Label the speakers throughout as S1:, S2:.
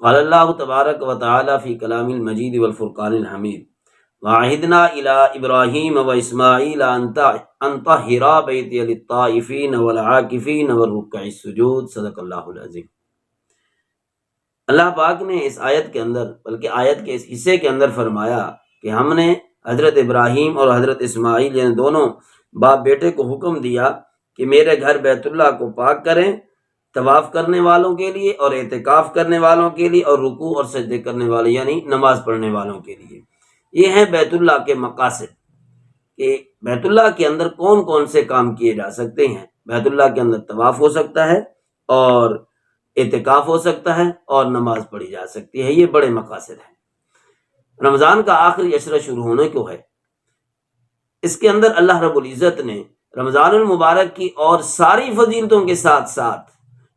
S1: قال اللہ تبارک و تعالی فی کلام المجید والفرقان الحمید وعہدنا الی ابراہیم و اسماعیل ان طہرا بیتی للطائفین والعاکفین والرکع السجود۔ صدق اللہ العظیم۔ اللہ پاک نے اس آیت کے اندر، بلکہ آیت کے اس حصے کے اندر فرمایا کہ ہم نے حضرت ابراہیم اور حضرت اسماعیل یعنی دونوں باپ بیٹے کو حکم دیا کہ میرے گھر بیت اللہ کو پاک کریں، طواف کرنے والوں کے لیے اور اعتکاف کرنے والوں کے لیے اور رکوع اور سجدے کرنے والے یعنی نماز پڑھنے والوں کے لیے۔ یہ ہیں بیت اللہ کے مقاصد کہ بیت اللہ کے اندر کون کون سے کام کیے جا سکتے ہیں۔ بیت اللہ کے اندر طواف ہو سکتا ہے اور اعتکاف ہو سکتا ہے اور نماز پڑھی جا سکتی ہے۔ یہ بڑے مقاصد ہیں۔ رمضان کا آخری عشرہ شروع ہونے کو ہے، اس کے اندر اللہ رب العزت نے رمضان المبارک کی اور ساری فضیلتوں کے ساتھ ساتھ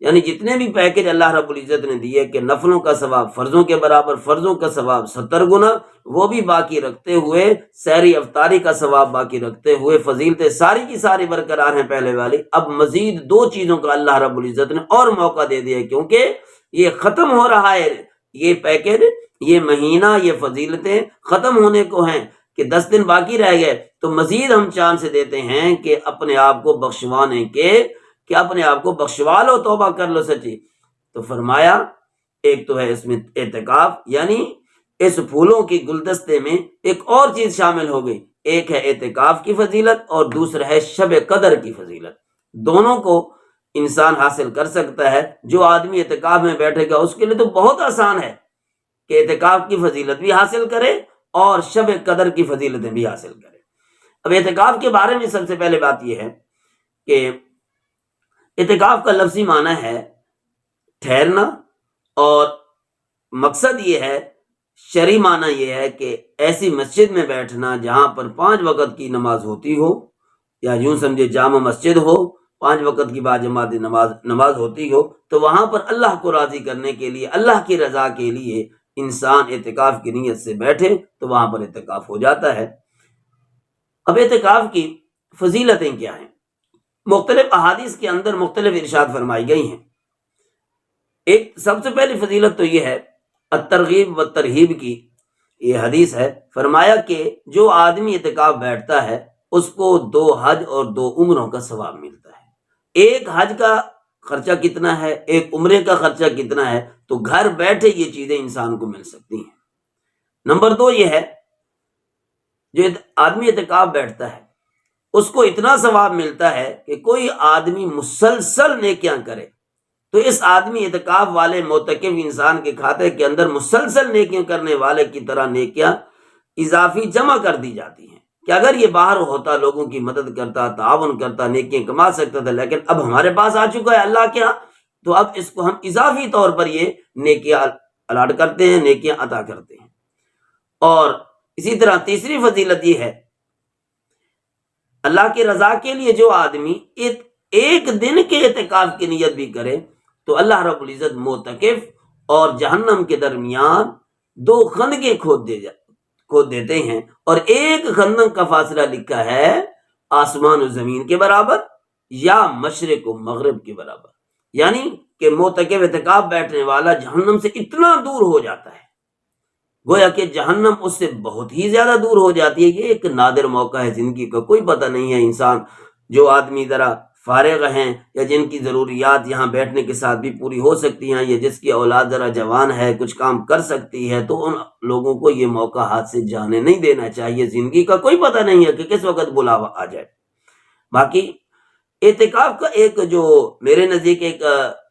S1: یعنی جتنے بھی پیکج اللہ رب العزت نے دیے کہ نفلوں کا ثواب فرضوں کے برابر، فرضوں کا ثواب 70 گنا، وہ بھی باقی رکھتے ہوئے، سحری افطاری کا ثواب باقی رکھتے ہوئے، فضیلتیں ساری کی ساری برقرار ہیں پہلے والی۔ اب مزید 2 چیزوں کا اللہ رب العزت نے اور موقع دے دیا کیونکہ یہ ختم ہو رہا ہے، یہ پیکج، یہ مہینہ، یہ فضیلتیں ختم ہونے کو ہیں کہ 10 دن باقی رہ گئے، تو مزید ہم چانس دیتے ہیں کہ اپنے آپ کو بخشوانے کے، کہ اپنے آپ کو بخشوا لو، توبہ کر لو سچی۔ تو فرمایا ایک تو ہے اس میں اعتکاف، یعنی اس پھولوں کی گلدستے میں ایک اور چیز شامل ہو گئی، ایک ہے اعتکاف کی فضیلت اور دوسرا ہے شب قدر کی فضیلت۔ دونوں کو انسان حاصل کر سکتا ہے۔ جو آدمی اعتکاف میں بیٹھے گا اس کے لیے تو بہت آسان ہے کہ اعتکاف کی فضیلت بھی حاصل کرے اور شب قدر کی فضیلتیں بھی حاصل کرے۔ اب اعتکاف کے بارے میں سب سے پہلے بات یہ ہے کہ اعتکاف کا لفظی معنی ہے ٹھہرنا، اور مقصد یہ ہے، شرعی معنی یہ ہے کہ ایسی مسجد میں بیٹھنا جہاں پر 5 وقت کی نماز ہوتی ہو، یا یوں سمجھے جامع مسجد ہو، 5 وقت کی باجماعت نماز ہوتی ہو، تو وہاں پر اللہ کو راضی کرنے کے لیے، اللہ کی رضا کے لیے انسان اعتکاف کی نیت سے بیٹھے تو وہاں پر اعتکاف ہو جاتا ہے۔ اب اعتکاف کی فضیلتیں کیا ہیں؟ مختلف احادیث کے اندر مختلف ارشاد فرمائی گئی ہیں۔ ایک سب سے پہلی فضیلت تو یہ ہے الترغیب و ترہیب کی، یہ حدیث ہے، فرمایا کہ جو آدمی اعتکاف بیٹھتا ہے اس کو 2 حج اور 2 عمروں کا ثواب ملتا ہے۔ ایک حج کا خرچہ کتنا ہے، ایک عمرے کا خرچہ کتنا ہے، تو گھر بیٹھے یہ چیزیں انسان کو مل سکتی ہیں۔ نمبر 2 یہ ہے جو آدمی اعتکاف بیٹھتا ہے اس کو اتنا ثواب ملتا ہے کہ کوئی آدمی مسلسل نیکیاں کرے تو اس آدمی اعتکاف والے معتکف انسان کے کھاتے کے اندر مسلسل نیکیاں کرنے والے کی طرح نیکیاں اضافی جمع کر دی جاتی ہیں کہ اگر یہ باہر ہوتا، لوگوں کی مدد کرتا، تعاون کرتا، نیکیاں کما سکتا تھا، لیکن اب ہمارے پاس آ چکا ہے اللہ کے ہاں، تو اب اس کو ہم اضافی طور پر یہ نیکیاں الاٹ کرتے ہیں، نیکیاں عطا کرتے ہیں۔ اور اسی طرح تیسری فضیلت یہ ہے اللہ کی رضا کے لیے جو آدمی ایک دن کے اعتکاف کی نیت بھی کرے تو اللہ رب العزت معتکف اور جہنم کے درمیان 2 خندقیں کھود دیتے ہیں، اور ایک خندق کا فاصلہ لکھا ہے آسمان و زمین کے برابر یا مشرق و مغرب کے برابر، یعنی کہ معتکف اعتکاف بیٹھنے والا جہنم سے اتنا دور ہو جاتا ہے، گویا کہ جہنم اس سے بہت ہی زیادہ دور ہو جاتی ہے۔ یہ ایک نادر موقع ہے زندگی کا، کوئی پتہ نہیں ہے انسان، جو آدمی ذرا فارغ ہیں یا جن کی ضروریات یہاں بیٹھنے کے ساتھ بھی پوری ہو سکتی ہیں، یا جس کی اولاد ذرا جوان ہے، کچھ کام کر سکتی ہے، تو ان لوگوں کو یہ موقع ہاتھ سے جانے نہیں دینا چاہیے۔ زندگی کا کوئی پتہ نہیں ہے کہ کس وقت بلاوا آ جائے۔ باقی اعتکاف کا ایک جو میرے نزدیک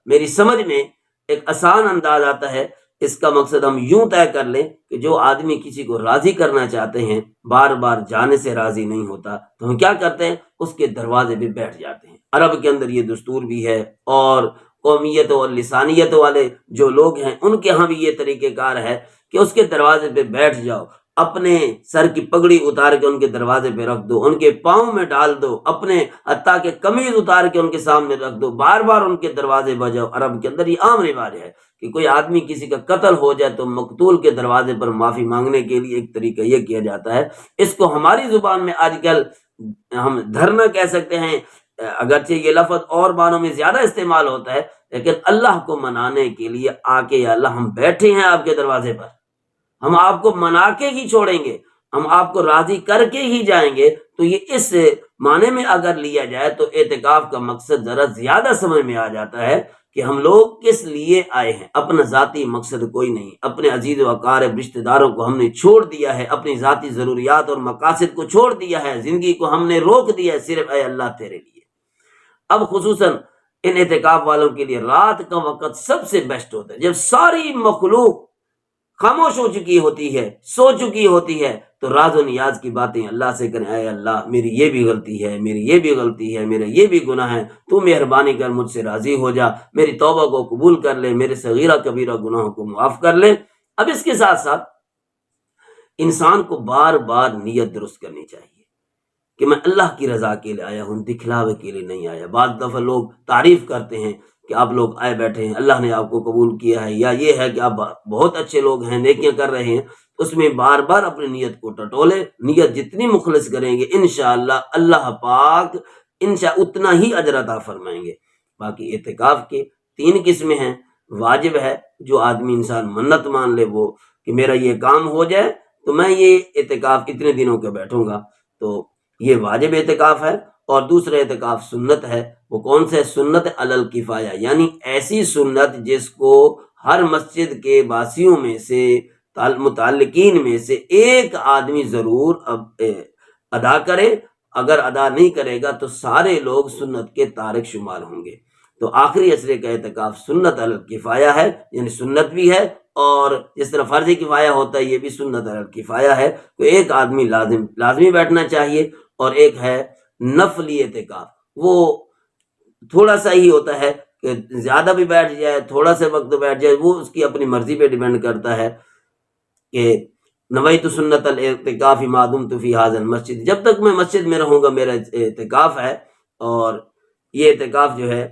S1: میری سمجھ میں ایک آسان انداز آتا ہے، اس کا مقصد ہم یوں طے کر لیں کہ جو آدمی کسی کو راضی کرنا چاہتے ہیں، بار بار جانے سے راضی نہیں ہوتا، تو ہم کیا کرتے ہیں، اس کے دروازے پہ بیٹھ جاتے ہیں۔ عرب کے اندر یہ دستور بھی ہے، اور قومیت اور لسانیت والے جو لوگ ہیں ان کے ہاں بھی یہ طریقہ کار ہے کہ اس کے دروازے پہ بیٹھ جاؤ، اپنے سر کی پگڑی اتار کے ان کے دروازے پہ رکھ دو، ان کے پاؤں میں ڈال دو، اپنے حتیٰ کہ قمیض اتار کے ان کے سامنے رکھ دو، بار بار ان کے دروازے بجاؤ۔ عرب کے اندر یہ عام رواج ہے کہ کوئی آدمی کسی کا قتل ہو جائے تو مقتول کے دروازے پر معافی مانگنے کے لیے ایک طریقہ یہ کیا جاتا ہے۔ اس کو ہماری زبان میں آج کل ہم دھرنا کہہ سکتے ہیں، اگرچہ یہ لفظ اور معنوں میں زیادہ استعمال ہوتا ہے، لیکن اللہ کو منانے کے لیے آ کے یا اللہ ہم بیٹھے ہیں آپ کے دروازے پر، ہم آپ کو منا کے ہی چھوڑیں گے، ہم آپ کو راضی کر کے ہی جائیں گے، تو یہ اس معنی میں اگر لیا جائے تو اعتکاف کا مقصد ذرا زیادہ سمجھ میں آ جاتا ہے کہ ہم لوگ کس لیے آئے ہیں۔ اپنا ذاتی مقصد کوئی نہیں، اپنے عزیز و اقارب رشتہ داروں کو ہم نے چھوڑ دیا ہے، اپنی ذاتی ضروریات اور مقاصد کو چھوڑ دیا ہے، زندگی کو ہم نے روک دیا ہے صرف اے اللہ تیرے لیے۔ اب خصوصاً ان اعتکاف والوں کے لیے رات کا وقت سب سے بیسٹ ہوتا ہے، جب ساری مخلوق خاموش ہو چکی ہوتی ہے، سو چکی ہوتی ہے، تو راز و نیاز کی باتیں اللہ سے کریں، اے اللہ میری یہ بھی غلطی ہے، میری یہ بھی غلطی ہے، میرا یہ بھی گناہ ہے، تو مہربانی کر مجھ سے راضی ہو جا، میری توبہ کو قبول کر لے، میرے صغیرہ کبیرہ گناہوں کو معاف کر لے۔ اب اس کے ساتھ ساتھ انسان کو بار بار نیت درست کرنی چاہیے کہ میں اللہ کی رضا کے لیے آیا ہوں، دکھلاوے کے لیے نہیں آیا۔ بعض دفعہ لوگ تعریف کرتے ہیں کہ آپ لوگ آئے بیٹھے ہیں، اللہ نے آپ کو قبول کیا ہے، یا یہ ہے کہ آپ بہت اچھے لوگ ہیں، نیکیاں کر رہے ہیں، اس میں بار بار اپنی نیت کو ٹٹولے۔ نیت جتنی مخلص کریں گے انشاءاللہ اللہ پاک اتنا ہی اجر عطا فرمائیں گے۔ باقی اعتکاف کے 3 قسمیں ہیں۔ واجب ہے، جو آدمی انسان منت مان لے وہ کہ میرا یہ کام ہو جائے تو میں یہ اعتکاف اتنے دنوں کے بیٹھوں گا، تو یہ واجب اعتکاف ہے۔ اور دوسرا اعتکاف سنت ہے، وہ کون سے؟ سنت علی الکفایہ، یعنی ایسی سنت جس کو ہر مسجد کے باسیوں میں سے متعلقین میں سے ایک آدمی ضرور ادا کرے، اگر ادا نہیں کرے گا تو سارے لوگ سنت کے تارک شمار ہوں گے۔ تو آخری عشرے کا اعتکاف سنت علی الکفایہ ہے، یعنی سنت بھی ہے، اور جس طرح فرض کفایہ ہوتا ہے یہ بھی سنت علی الکفایہ ہے، تو ایک آدمی لازمی بیٹھنا چاہیے۔ اور ایک ہے نفلی اعتکاف، وہ تھوڑا سا ہی ہوتا ہے کہ زیادہ بھی بیٹھ جائے، تھوڑا سا وقت بیٹھ جائے، وہ اس کی اپنی مرضی پہ ڈیپینڈ کرتا ہے کہ نویت سنت الاعتکاف ما دمت فی ھذا المسجد، جب تک میں مسجد میں رہوں گا میرا اعتکاف ہے۔ اور یہ اعتکاف جو ہے